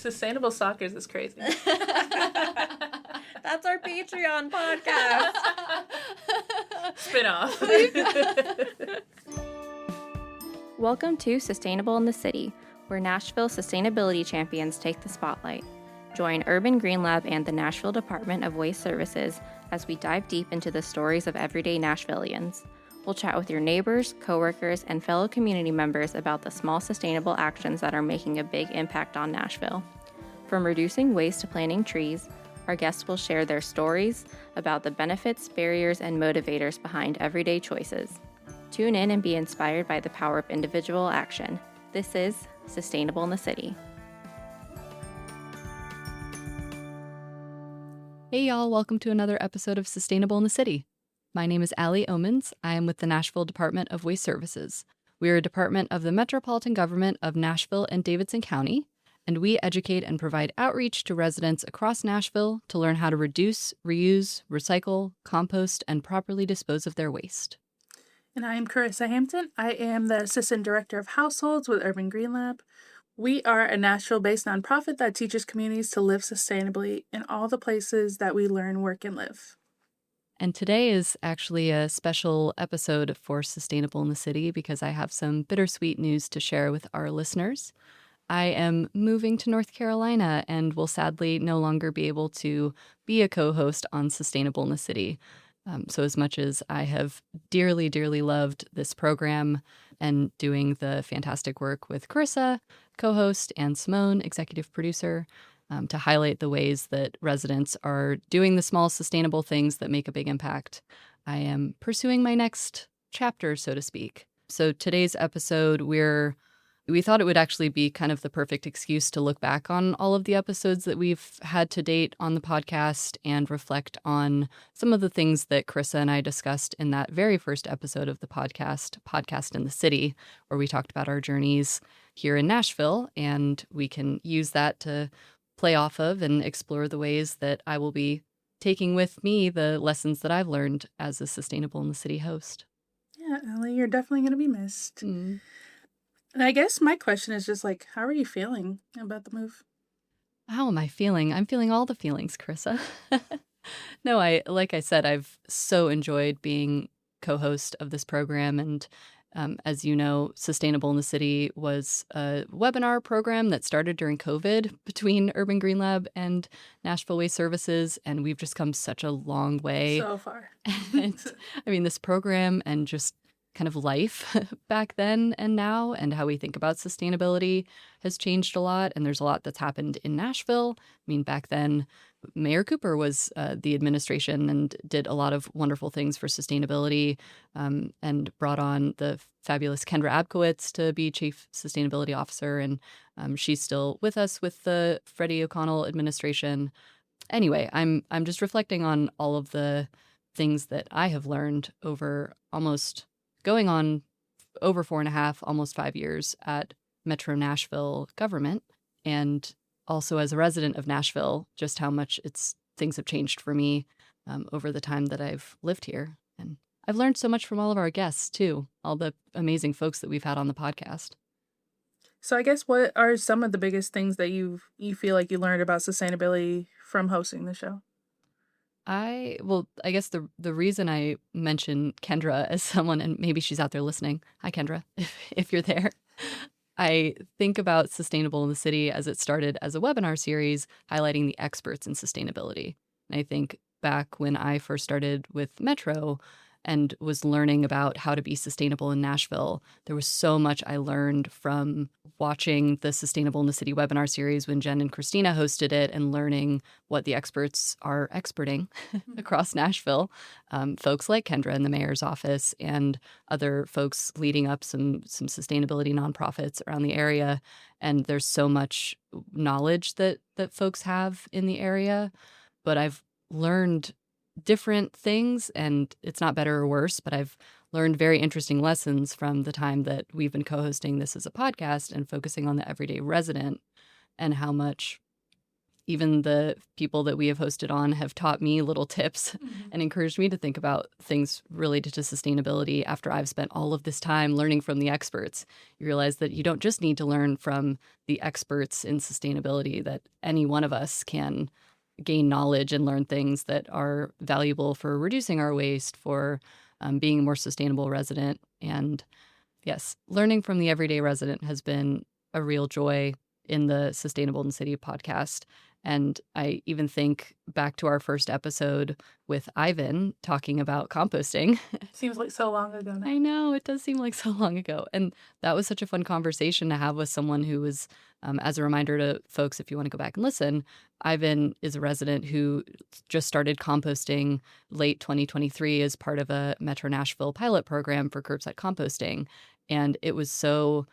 Sustainable Stalkers is crazy. That's our Patreon podcast. Spin-off. Welcome to Sustainable in the City, where Nashville sustainability champions take the spotlight. Join Urban Green Lab and the Nashville Department of Waste Services as we dive deep into the stories of everyday Nashvillians. We'll chat with your neighbors, coworkers, and fellow community members about the small sustainable actions that are making a big impact on Nashville. From reducing waste to planting trees, our guests will share their stories about the benefits, barriers, and motivators behind everyday choices. Tune in and be inspired by the power of individual action. This is Sustainable in the City. Hey y'all, welcome to another episode of Sustainable in the City. My name is Allie Omens. I am with the Nashville Department of Waste Services. We are a department of the Metropolitan Government of Nashville and Davidson County, and we educate and provide outreach to residents across Nashville to learn how to reduce, reuse, recycle, compost, and properly dispose of their waste. And I am Karissa Hampton. I am the Assistant Director of Households with Urban Green Lab. We are a Nashville-based nonprofit that teaches communities to live sustainably in all the places that we learn, work, and live. And today is actually a special episode for Sustainable in the City because I have some bittersweet news to share with our listeners. I am moving to North Carolina and will sadly no longer be able to be a co-host on Sustainable in the City. So as much as I have dearly, dearly loved this program and doing the fantastic work with Karissa, co-host, and Simone, executive producer, to highlight the ways that residents are doing the small sustainable things that make a big impact, I am pursuing my next chapter, so to speak. So today's episode, we thought it would actually be kind of the perfect excuse to look back on all of the episodes that we've had to date on the podcast and reflect on some of the things that Karissa and I discussed in that very first episode of the Podcast in the City, where we talked about our journeys here in Nashville, and we can use that to play off of and explore the ways that I will be taking with me the lessons that I've learned as a Sustainable in the City host. Yeah, Allie, you're definitely going to be missed. And I guess my question is just like, how are you feeling about the move? How am I feeling? I'm feeling all the feelings, Karissa. No, like I said, I've so enjoyed being co-host of this program. And as you know, Sustainable in the City was a webinar program that started during COVID between Urban Green Lab and Nashville Waste Services. And we've just come such a long way. So far. And, I mean, this program and just kind of life back then and now and how we think about sustainability has changed a lot. And there's a lot that's happened in Nashville. I mean, back then, Mayor Cooper was the administration and did a lot of wonderful things for sustainability and brought on the fabulous Kendra Abkowitz to be Chief Sustainability Officer. And she's still with us with the Freddie O'Connell administration. Anyway, I'm just reflecting on all of the things that I have learned over almost going on over 4.5, almost 5 years at Metro Nashville government, and also as a resident of Nashville, just how much things have changed for me over the time that I've lived here. And I've learned so much from all of our guests, too, all the amazing folks that we've had on the podcast. So I guess what are some of the biggest things that you feel like you learned about sustainability from hosting the show? I guess the reason I mention Kendra as someone, and maybe she's out there listening. Hi, Kendra, if you're there. I think about Sustainable in the City as it started as a webinar series highlighting the experts in sustainability. And I think back when I first started with Metro and was learning about how to be sustainable in Nashville, there was so much I learned from watching the Sustainable in the City webinar series when Jen and Christina hosted it and learning what the experts are experting across Nashville. Folks like Kendra in the mayor's office and other folks leading up some sustainability nonprofits around the area. And there's so much knowledge that folks have in the area. But I've learned different things, and it's not better or worse, but I've learned very interesting lessons from the time that we've been co-hosting this as a podcast and focusing on the everyday resident and how much even the people that we have hosted on have taught me little tips and encouraged me to think about things related to sustainability after I've spent all of this time learning from the experts. You realize that you don't just need to learn from the experts in sustainability, that any one of us can gain knowledge and learn things that are valuable for reducing our waste, for being a more sustainable resident. And yes, learning from the everyday resident has been a real joy in the Sustainable in the City podcast. And I even think back to our first episode with Ivan talking about composting. Seems like so long ago now. I know, it does seem like so long ago. And that was such a fun conversation to have with someone who was, as a reminder to folks, if you want to go back and listen, Ivan is a resident who just started composting late 2023 as part of a Metro Nashville pilot program for curbside composting. And it was so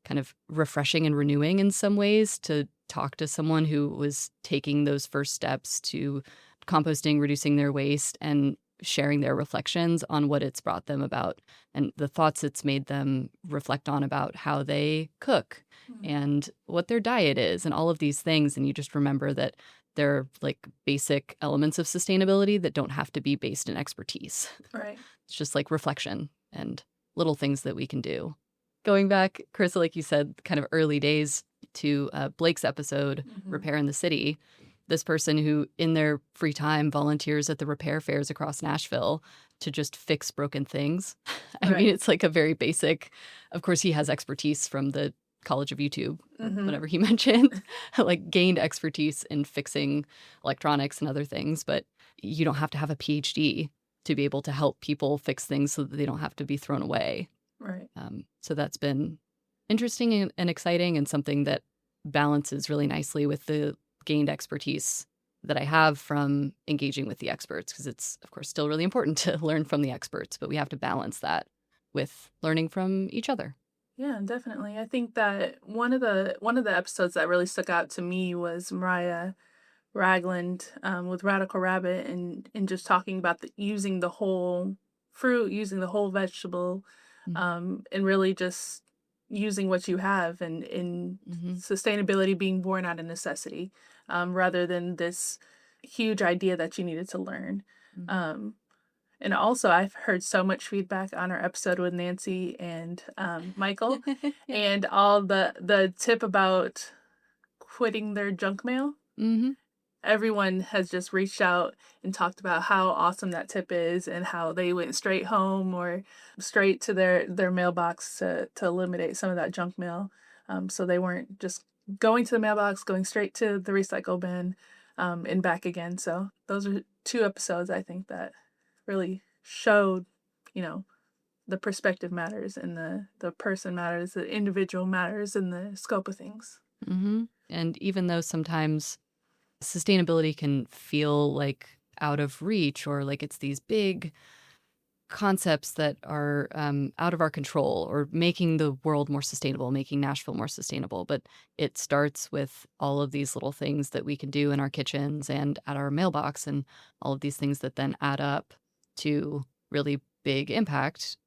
kind of refreshing and renewing in some ways to talk to someone who was taking those first steps to composting, reducing their waste, and sharing their reflections on what it's brought them about and the thoughts it's made them reflect on about how they cook and what their diet is and all of these things. And you just remember that they're like basic elements of sustainability that don't have to be based in expertise. Right. It's just like reflection and little things that we can do. Going back, Karissa, like you said, kind of early days to Blake's episode, Repair in the City, this person who in their free time volunteers at the repair fairs across Nashville to just fix broken things. I mean, it's like a very basic, of course, he has expertise from the College of YouTube, whatever he mentioned, like gained expertise in fixing electronics and other things. But you don't have to have a PhD to be able to help people fix things so that they don't have to be thrown away. Right. So that's been interesting and exciting and something that balances really nicely with the gained expertise that I have from engaging with the experts, because it's, of course, still really important to learn from the experts, but we have to balance that with learning from each other. Yeah, definitely. I think that one of the episodes that really stuck out to me was Mariah Ragland with Radical Rabbit and just talking about using the whole fruit, using the whole vegetable, and really just using what you have and sustainability being born out of necessity rather than this huge idea that you needed to learn. And also, I've heard so much feedback on our episode with Nancy and Michael and all the tip about quitting their junk mail. Everyone has just reached out and talked about how awesome that tip is and how they went straight home or straight to their mailbox to eliminate some of that junk mail. So they weren't just going to the mailbox, going straight to the recycle bin and back again. So those are two episodes I think that really showed, the perspective matters and the person matters, the individual matters in the scope of things. And even though sometimes sustainability can feel like out of reach or like it's these big concepts that are out of our control or making the world more sustainable, making Nashville more sustainable. But it starts with all of these little things that we can do in our kitchens and at our mailbox and all of these things that then add up to really big impact,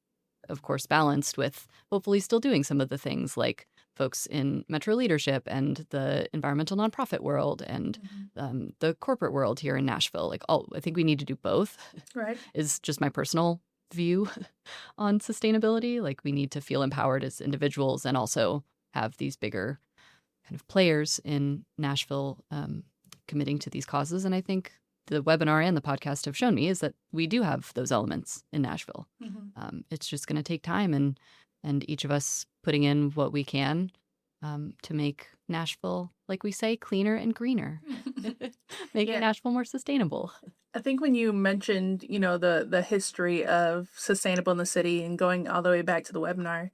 of course, balanced with hopefully still doing some of the things like folks in Metro leadership and the environmental nonprofit world and the corporate world here in Nashville. I think we need to do both. Right. Is just my personal view on sustainability. Like we need to feel empowered as individuals and also have these bigger kind of players in Nashville committing to these causes. And I think the webinar and the podcast have shown me is that we do have those elements in Nashville. It's just going to take time and each of us putting in what we can to make Nashville, like we say, cleaner and greener, making Nashville more sustainable. I think when you mentioned, the history of sustainable in the city and going all the way back to the webinar,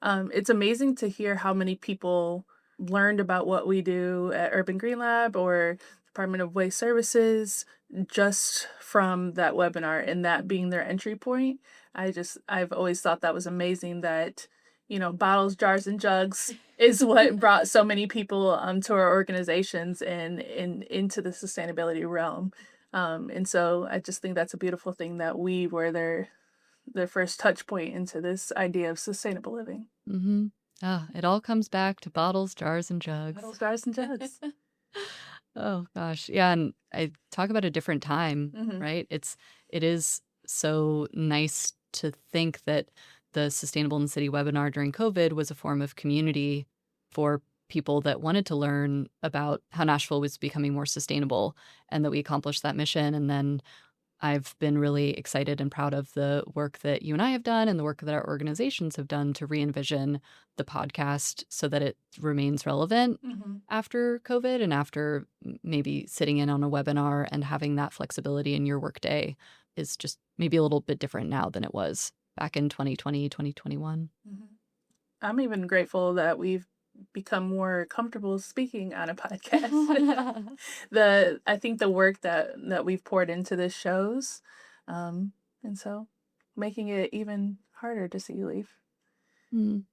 it's amazing to hear how many people learned about what we do at Urban Green Lab or Department of Waste Services just from that webinar and that being their entry point. I've always thought that was amazing that, bottles, jars, and jugs is what brought so many people to our organizations and into the sustainability realm. And so I just think that's a beautiful thing that we were their first touch point into this idea of sustainable living. It all comes back to bottles, jars, and jugs. Bottles, jars, and jugs. Oh gosh. Yeah, and I talk about a different time, Mm-hmm. right? It is so nice to think that the Sustainable in the City webinar during COVID was a form of community for people that wanted to learn about how Nashville was becoming more sustainable, and that we accomplished that mission. And then I've been really excited and proud of the work that you and I have done and the work that our organizations have done to re-envision the podcast so that it remains relevant Mm-hmm. after COVID, and after maybe sitting in on a webinar and having that flexibility in your workday is just maybe a little bit different now than it was back in 2020, 2021. Mm-hmm. I'm even grateful that we've become more comfortable speaking on a podcast. I think the work that we've poured into this shows, and so making it even harder to see you leave. Mm.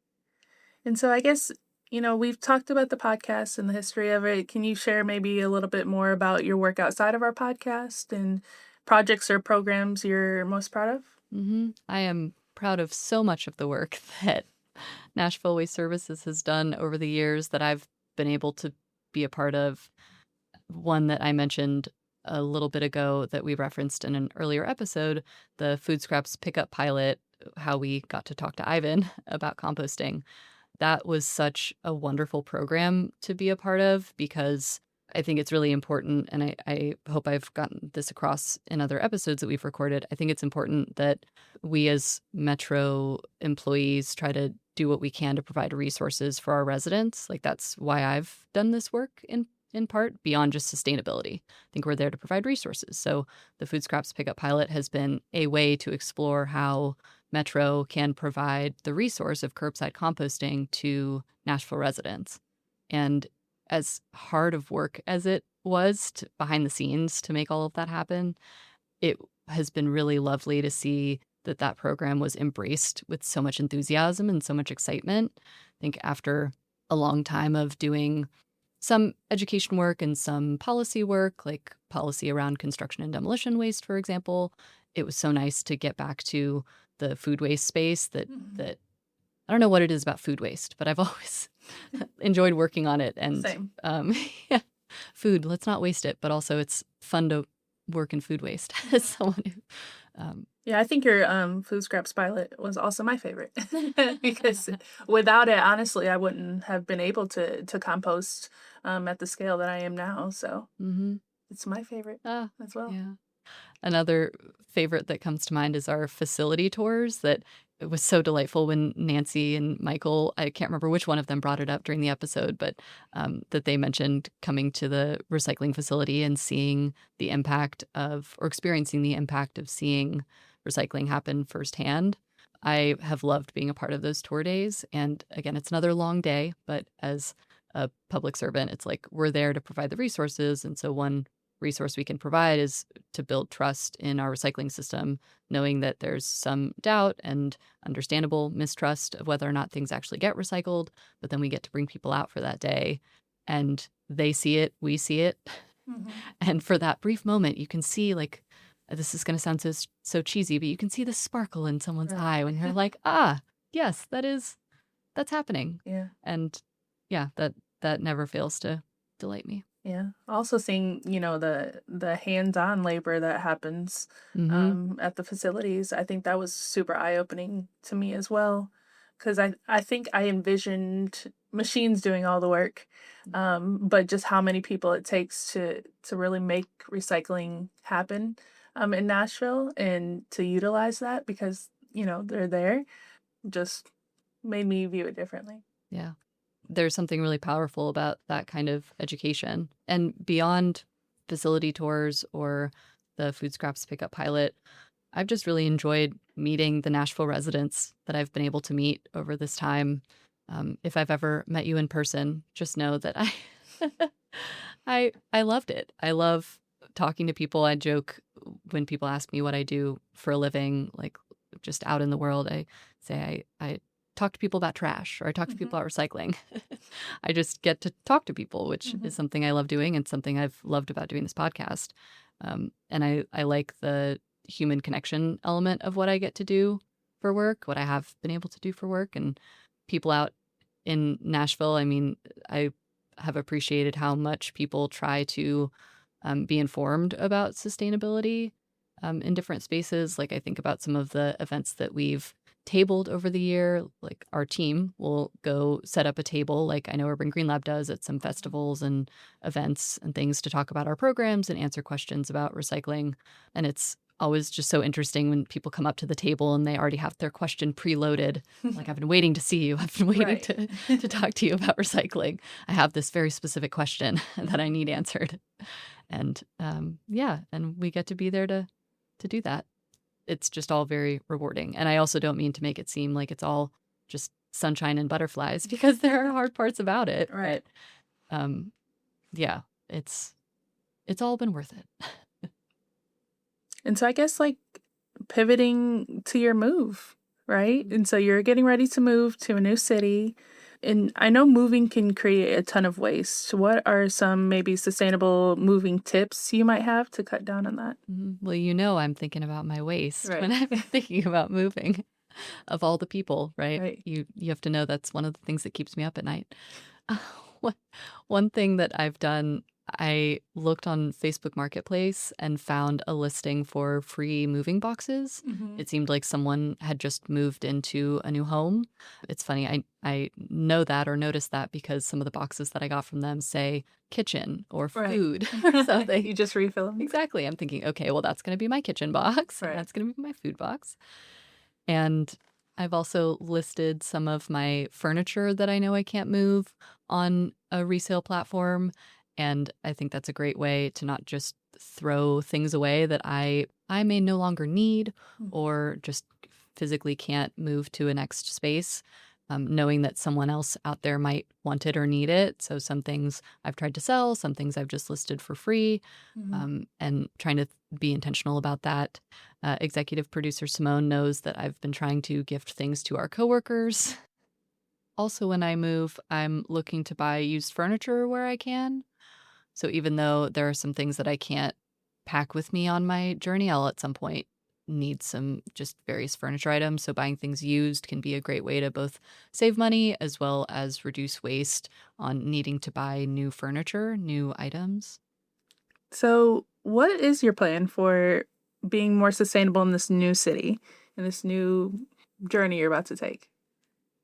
And so I guess, we've talked about the podcast and the history of it. Can you share maybe a little bit more about your work outside of our podcast and projects or programs you're most proud of? I am proud of so much of the work that Nashville Waste Services has done over the years that I've been able to be a part of. One that I mentioned a little bit ago that we referenced in an earlier episode, the food scraps pickup pilot, how we got to talk to Ivan about composting. That was such a wonderful program to be a part of, because I think it's really important, and I hope I've gotten this across in other episodes that we've recorded. I think it's important that we as Metro employees try to do what we can to provide resources for our residents. Like, that's why I've done this work in part, beyond just sustainability. I think we're there to provide resources. So the food scraps pickup pilot has been a way to explore how Metro can provide the resource of curbside composting to Nashville residents. And as hard of work as it was behind the scenes to make all of that happen, it has been really lovely to see that that program was embraced with so much enthusiasm and so much excitement. I think after a long time of doing some education work and some policy work, like policy around construction and demolition waste, for example, it was so nice to get back to the food waste space that I don't know what it is about food waste, but I've always enjoyed working on it. And Same. Yeah, food, let's not waste it, but also it's fun to work in food waste as someone who Yeah, I think your food scraps pilot was also my favorite because without it, honestly, I wouldn't have been able to compost at the scale that I am now. So it's my favorite as well. Yeah. Another favorite that comes to mind is our facility tours. That it was so delightful when Nancy and Michael, I can't remember which one of them brought it up during the episode, but that they mentioned coming to the recycling facility and seeing the impact of, or experiencing the impact of seeing recycling happen firsthand. I have loved being a part of those tour days. And again, it's another long day, but as a public servant, it's like we're there to provide the resources. And so one resource we can provide is to build trust in our recycling system, knowing that there's some doubt and understandable mistrust of whether or not things actually get recycled. But then we get to bring people out for that day and they see it, we see it. And for that brief moment, you can see, like, this is going to sound so cheesy, but you can see the sparkle in someone's eye when you're like, yes, that's happening. Yeah. And yeah, that never fails to delight me. Yeah. Also seeing, the hands-on labor that happens at the facilities, I think that was super eye-opening to me as well. Because I think I envisioned machines doing all the work, but just how many people it takes to really make recycling happen in Nashville, and to utilize that because, they're there, just made me view it differently. Yeah. There's something really powerful about that kind of education. And beyond facility tours or the food scraps pickup pilot, I've just really enjoyed meeting the Nashville residents that I've been able to meet over this time. If I've ever met you in person, just know that I loved it. I love talking to people. I joke when people ask me what I do for a living, like just out in the world, I say I talk to people about trash, or I talk to people about recycling. I just get to talk to people, which is something I love doing and something I've loved about doing this podcast. And I like the human connection element of what I get to do for work, what I have been able to do for work. And people out in Nashville, I mean, I have appreciated how much people try to be informed about sustainability in different spaces. Like I think about some of the events that we've tabled over the year. Like our team will go set up a table, like I know Urban Green Lab does at some festivals and events and things, to talk about our programs and answer questions about recycling. And it's always just so interesting when people come up to the table and they already have their question preloaded. Like, I've been waiting to see you. I've been waiting Right. to talk to you about recycling. I have this very specific question that I need answered. And and we get to be there to do that. It's just all very rewarding. And I also don't mean to make it seem like it's all just sunshine and butterflies, because there are hard parts about it. Right. But it's all been worth it. And so I guess like pivoting to your move, right? And so you're getting ready to move to a new city. And I know moving can create a ton of waste. What are some maybe sustainable moving tips you might have to cut down on that? Well, I'm thinking about my waist Right. when I'm thinking about moving, of all the people, right? Right. You have to know that's one of the things that keeps me up at night. One thing that I've done, I looked on Facebook Marketplace and found a listing for free moving boxes. Mm-hmm. It seemed like someone had just moved into a new home. It's funny, I know that or noticed that because some of the boxes that I got from them say kitchen or Right. food or something. You just refill them. Exactly. I'm thinking, okay, well, that's going to be my kitchen box. Right. And that's going to be my food box. And I've also listed some of my furniture that I know I can't move on a resale platform. And I think that's a great way to not just throw things away that I may no longer need or just physically can't move to a next space, knowing that someone else out there might want it or need it. So some things I've tried to sell, some things I've just listed for free, and trying to be intentional about that. Executive producer Simone knows that I've been trying to gift things to our coworkers. Also, when I move, I'm looking to buy used furniture where I can. So even though there are some things that I can't pack with me on my journey, I'll at some point need some just various furniture items. So buying things used can be a great way to both save money as well as reduce waste on needing to buy new furniture, new items. So what is your plan for being more sustainable in this new city, in this new journey you're about to take?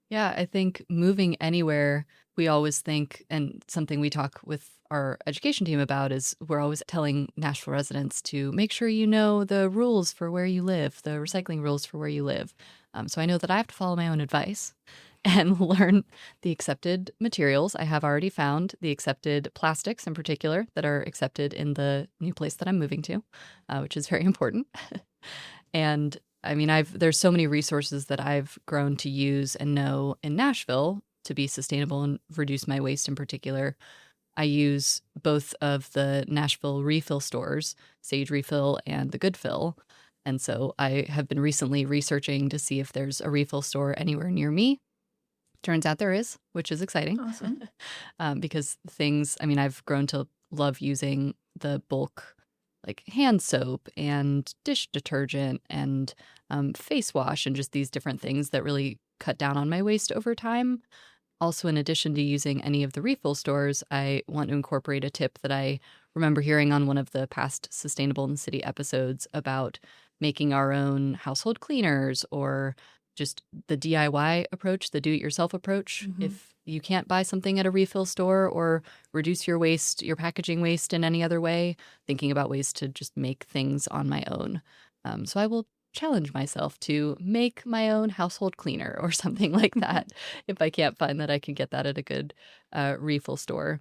Yeah, I think moving anywhere, we always think, and something we talk with our education team about is we're always telling Nashville residents to make sure you know the rules for where you live, the recycling rules for where you live. So I know that I have to follow my own advice and learn the accepted materials. I have already found the accepted plastics in particular that are accepted in the new place that I'm moving to, which is very important. And I mean, there's so many resources that I've grown to use and know in Nashville to be sustainable and reduce my waste in particular. I use both of the Nashville refill stores, Sage Refill and the Good Fill. And so I have been recently researching to see if there's a refill store anywhere near me. Turns out there is, which is exciting. Awesome. Because I've grown to love using the bulk, like hand soap and dish detergent and face wash and just these different things that really cut down on my waste over time. Also, in addition to using any of the refill stores, I want to incorporate a tip that I remember hearing on one of the past Sustainable in the City episodes about making our own household cleaners or just the DIY approach, the do-it-yourself approach. Mm-hmm. If you can't buy something at a refill store or reduce your waste, your packaging waste in any other way, thinking about ways to just make things on my own. So I will challenge myself to make my own household cleaner or something like that if I can't find that I can get that at a good refill store.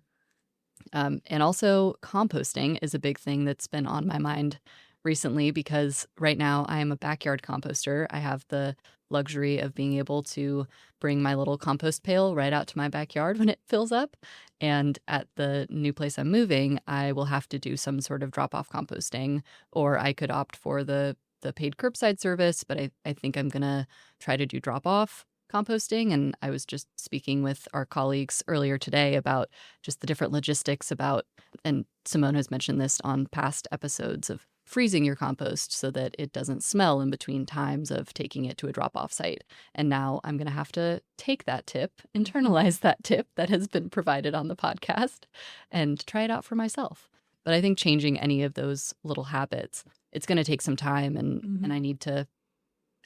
And also composting is a big thing that's been on my mind recently because right now I am a backyard composter. I have the luxury of being able to bring my little compost pail right out to my backyard when it fills up. And at the new place I'm moving, I will have to do some sort of drop-off composting, or I could opt for the paid curbside service, but I think I'm going to try to do drop-off composting. And I was just speaking with our colleagues earlier today about just the different logistics about, and Simone has mentioned this on past episodes of freezing your compost so that it doesn't smell in between times of taking it to a drop-off site. And now I'm going to have to take that tip, internalize that tip that has been provided on the podcast, and try it out for myself. But I think changing any of those little habits, it's going to take some time, and I need to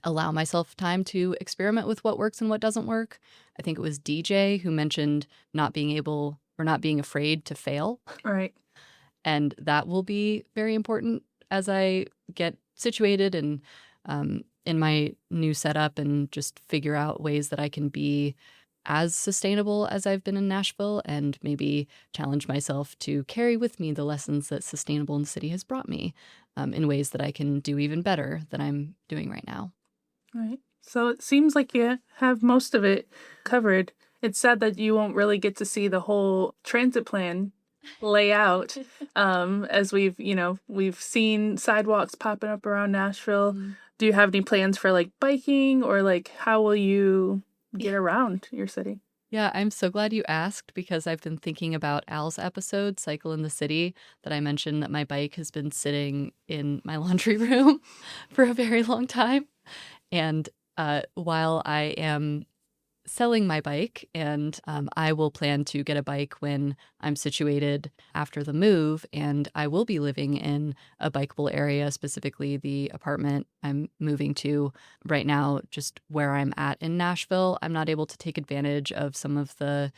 allow myself time to experiment with what works and what doesn't work. I think it was DJ who mentioned not being afraid to fail. Right. And that will be very important as I get situated and in my new setup and just figure out ways that I can be as sustainable as I've been in Nashville, and maybe challenge myself to carry with me the lessons that Sustainable in the City has brought me in ways that I can do even better than I'm doing right now. Right. So it seems like you have most of it covered. It's sad that you won't really get to see the whole transit plan lay out as we've seen sidewalks popping up around Nashville. Do you have any plans for like biking, or like how will you get around your city? Yeah, I'm so glad you asked, because I've been thinking about Al's episode, Cycle in the City, that I mentioned that my bike has been sitting in my laundry room for a very long time. And while I am selling my bike, and I will plan to get a bike when I'm situated after the move, and I will be living in a bikeable area, specifically the apartment I'm moving to right now, just where I'm at in Nashville. I'm not able to take advantage of some of the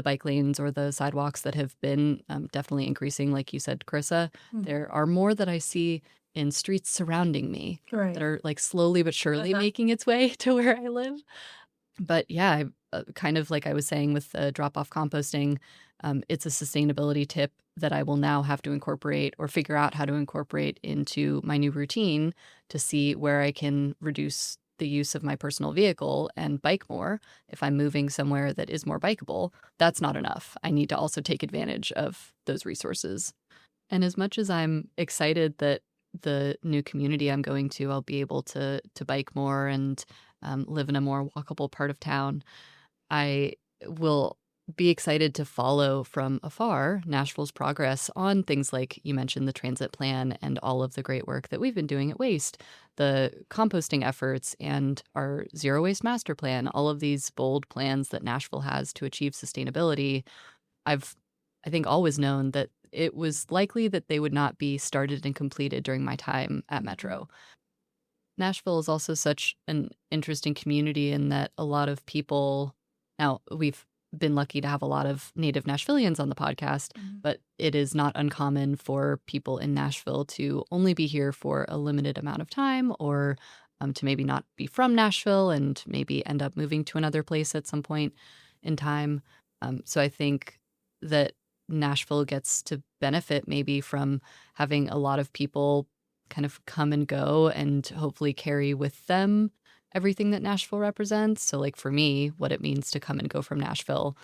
bike lanes or the sidewalks that have been definitely increasing, like you said, Karissa. There are more that I see in streets surrounding me that are like slowly but surely making its way to where I live. But yeah, kind of like I was saying with drop-off composting, it's a sustainability tip that I will now have to incorporate, or figure out how to incorporate into my new routine, to see where I can reduce the use of my personal vehicle and bike more. If I'm moving somewhere that is more bikeable, that's not enough. I need to also take advantage of those resources. And as much as I'm excited that the new community I'm going to, I'll be able to bike more and live in a more walkable part of town, I will be excited to follow from afar Nashville's progress on things like you mentioned, the transit plan, and all of the great work that we've been doing at Waste, the composting efforts, and our zero waste master plan, all of these bold plans that Nashville has to achieve sustainability. I think, always known that it was likely that they would not be started and completed during my time at Metro. Nashville is also such an interesting community in that a lot of people, now we've been lucky to have a lot of native Nashvillians on the podcast, but it is not uncommon for people in Nashville to only be here for a limited amount of time, or to maybe not be from Nashville and maybe end up moving to another place at some point in time. So I think that Nashville gets to benefit maybe from having a lot of people kind of come and go, and hopefully carry with them everything that Nashville represents. So like for me, what it means to come and go from Nashville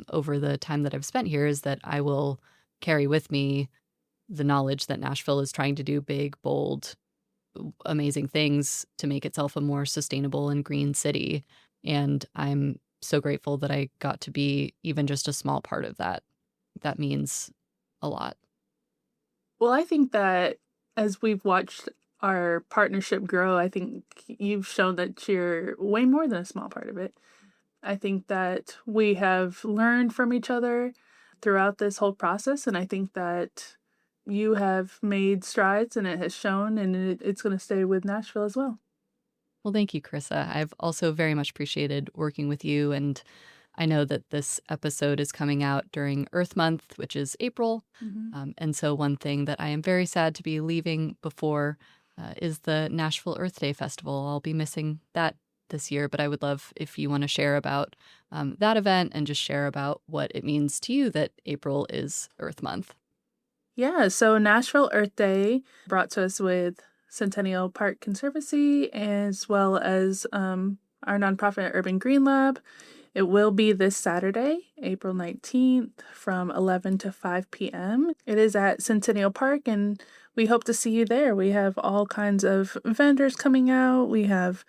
over the time that I've spent here is that I will carry with me the knowledge that Nashville is trying to do big, bold, amazing things to make itself a more sustainable and green city. And I'm so grateful that I got to be even just a small part of that. That means a lot. Well, I think that as we've watched our partnership grow, I think you've shown that you're way more than a small part of it. I think that we have learned from each other throughout this whole process, and I think that you have made strides, and it has shown, and it's going to stay with Nashville as well. Well, thank you, Karissa. I've also very much appreciated working with you, and I know that this episode is coming out during Earth Month, which is April. And so one thing that I am very sad to be leaving before is the Nashville Earth Day Festival. I'll be missing that this year, but I would love if you want to share about that event, and just share about what it means to you that April is Earth Month. Yeah, so Nashville Earth Day brought to us with Centennial Park Conservancy, as well as our nonprofit Urban Green Lab. It will be this Saturday, April 19th, from 11 to 5 p.m. It is at Centennial Park, and we hope to see you there. We have all kinds of vendors coming out. We have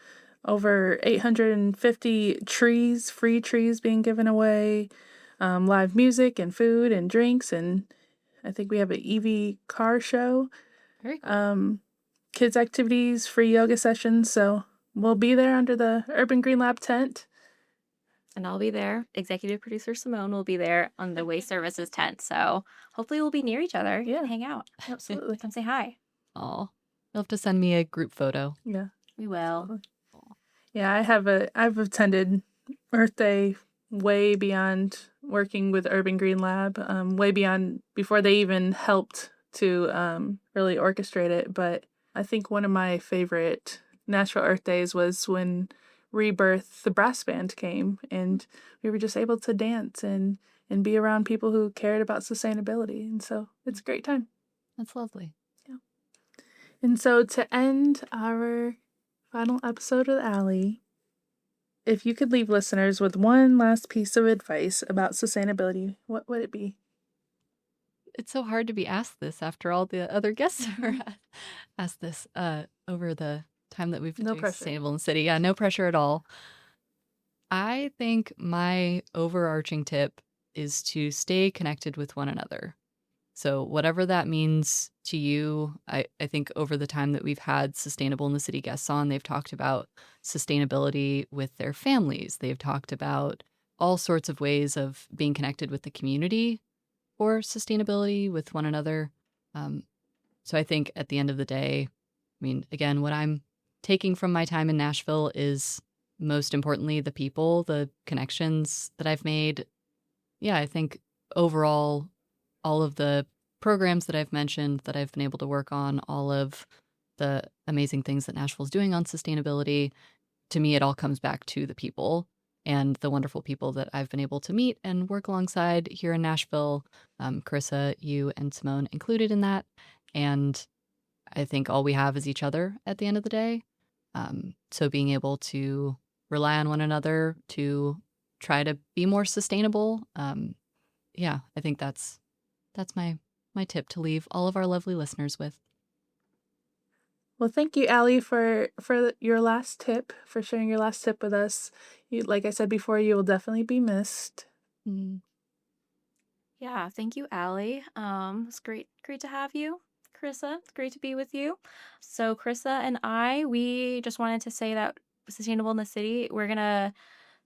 over 850 trees, free trees being given away, live music and food and drinks, and I think we have an EV car show. Very cool. Kids activities, free yoga sessions. So we'll be there under the Urban Green Lab tent. And I'll be there. Executive producer Simone will be there on the Waste Services tent. So hopefully we'll be near each other. Yeah. Hang out. Absolutely. Come say hi. Oh, you'll have to send me a group photo. Yeah. We will. Yeah, I've attended Earth Day way beyond working with Urban Green Lab, way beyond before they even helped to really orchestrate it. But I think one of my favorite Nashville Earth Days was when Rebirth, the brass band, came, and we were just able to dance and be around people who cared about sustainability. And so it's a great time. That's lovely. Yeah. And so to end our final episode with Allie, if you could leave listeners with one last piece of advice about sustainability, what would it be? It's so hard to be asked this after all the other guests were asked this over the time that we've been doing Sustainable in the City. Yeah, no pressure at all. I think my overarching tip is to stay connected with one another. So whatever that means to you, I think over the time that we've had Sustainable in the City guests on, they've talked about sustainability with their families. They've talked about all sorts of ways of being connected with the community or sustainability with one another. So I think at the end of the day, I mean, again, what I'm taking from my time in Nashville is most importantly the people, the connections that I've made. Yeah, I think overall, all of the programs that I've mentioned that I've been able to work on, all of the amazing things that Nashville's doing on sustainability, to me, it all comes back to the people and the wonderful people that I've been able to meet and work alongside here in Nashville. Karissa, you, and Simone included in that. And I think all we have is each other at the end of the day. So being able to rely on one another to try to be more sustainable, yeah, I think that's my tip to leave all of our lovely listeners with. Well, thank you, Allie, for your last tip, for sharing your last tip with us. You, like I said before, you will definitely be missed. Mm. Yeah, thank you, Allie. It's great to have you. Karissa, it's great to be with you. So Karissa and we just wanted to say that Sustainable in the City, we're going to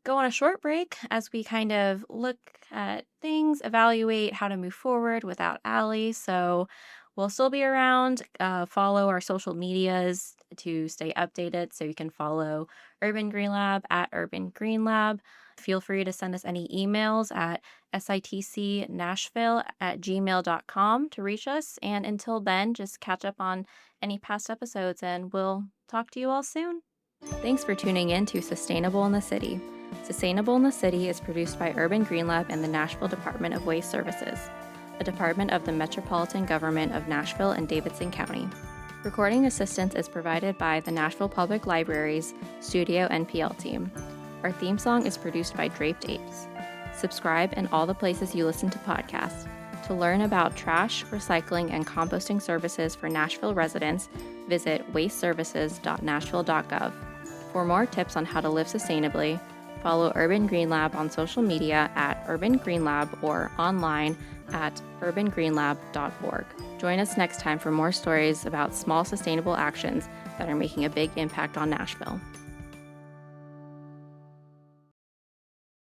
go on a short break as we kind of look at things, evaluate how to move forward without Allie. So we'll still be around. Follow our social medias to stay updated. So you can follow Urban Green Lab at Urban Green Lab. Feel free to send us any emails at sitcnashville@gmail.com to reach us. And until then, just catch up on any past episodes and we'll talk to you all soon. Thanks for tuning in to Sustainable in the City. Sustainable in the City is produced by Urban Green Lab and the Nashville Department of Waste Services, a department of the Metropolitan Government of Nashville and Davidson County. Recording assistance is provided by the Nashville Public Library's Studio NPL team. Our theme song is produced by Draped Apes. Subscribe in all the places you listen to podcasts. To learn about trash, recycling, and composting services for Nashville residents, visit wasteservices.nashville.gov. For more tips on how to live sustainably, follow Urban Green Lab on social media at Urban Green Lab or online at urbangreenlab.org. Join us next time for more stories about small sustainable actions that are making a big impact on Nashville.